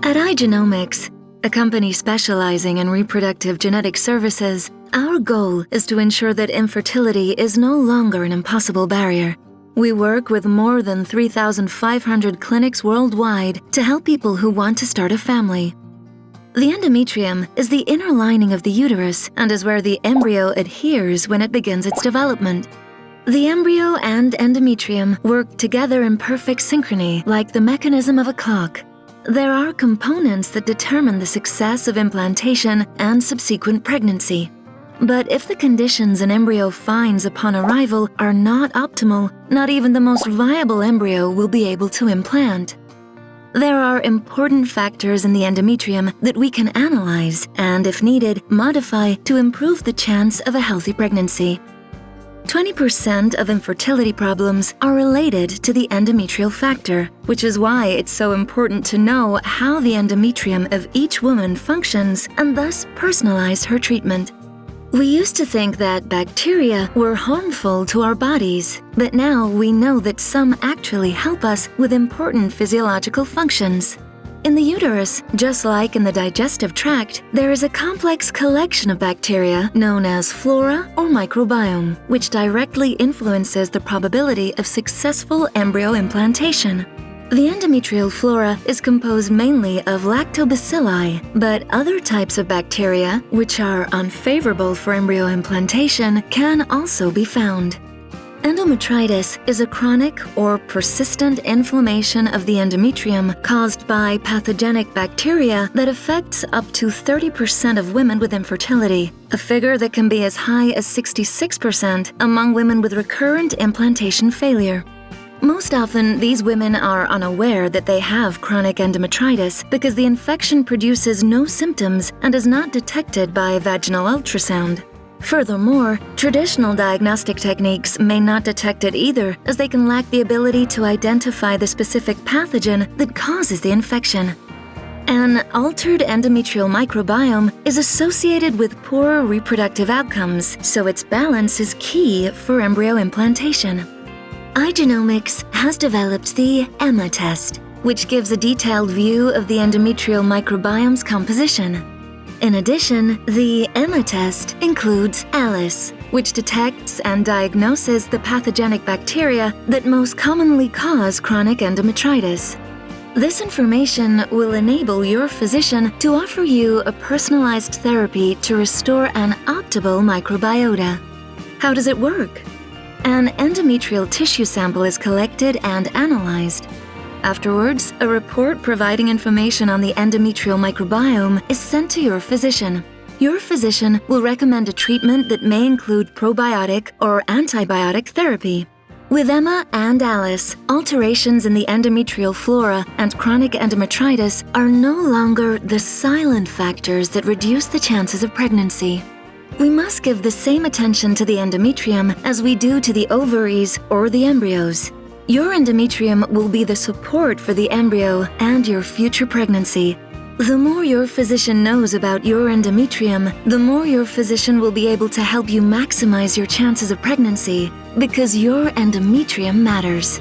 At Igenomix, a company specializing in reproductive genetic services, our goal is to ensure that infertility is no longer an impossible barrier. We work with more than 3,500 clinics worldwide to help people who want to start a family. The endometrium is the inner lining of the uterus and is where the embryo adheres when it begins its development. The embryo and endometrium work together in perfect synchrony, like the mechanism of a clock. There are components that determine the success of implantation and subsequent pregnancy. But if the conditions an embryo finds upon arrival are not optimal, not even the most viable embryo will be able to implant. There are important factors in the endometrium that we can analyze and, if needed, modify to improve the chance of a healthy pregnancy. 20% of infertility problems are related to the endometrial factor, which is why it's so important to know how the endometrium of each woman functions and thus personalize her treatment. We used to think that bacteria were harmful to our bodies, but now we know that some actually help us with important physiological functions. In the uterus, just like in the digestive tract, there is a complex collection of bacteria known as flora or microbiome, which directly influences the probability of successful embryo implantation. The endometrial flora is composed mainly of lactobacilli, but other types of bacteria, which are unfavorable for embryo implantation, can also be found. Endometritis is a chronic or persistent inflammation of the endometrium caused by pathogenic bacteria that affects up to 30% of women with infertility, a figure that can be as high as 66% among women with recurrent implantation failure. Most often, these women are unaware that they have chronic endometritis because the infection produces no symptoms and is not detected by vaginal ultrasound. Furthermore, traditional diagnostic techniques may not detect it either, as they can lack the ability to identify the specific pathogen that causes the infection. An altered endometrial microbiome is associated with poorer reproductive outcomes, so its balance is key for embryo implantation. Igenomix has developed the EMA test, which gives a detailed view of the endometrial microbiome's composition. In addition, the EMA test includes Analyse, which detects and diagnoses the pathogenic bacteria that most commonly cause chronic endometritis. This information will enable your physician to offer you a personalized therapy to restore an optimal microbiota. How does it work? An endometrial tissue sample is collected and analyzed. Afterwards, a report providing information on the endometrial microbiome is sent to your physician. Your physician will recommend a treatment that may include probiotic or antibiotic therapy. With EMA and Analyse, alterations in the endometrial flora and chronic endometritis are no longer the silent factors that reduce the chances of pregnancy. We must give the same attention to the endometrium as we do to the ovaries or the embryos. Your endometrium will be the support for the embryo and your future pregnancy. The more your physician knows about your endometrium, the more your physician will be able to help you maximize your chances of pregnancy, because your endometrium matters.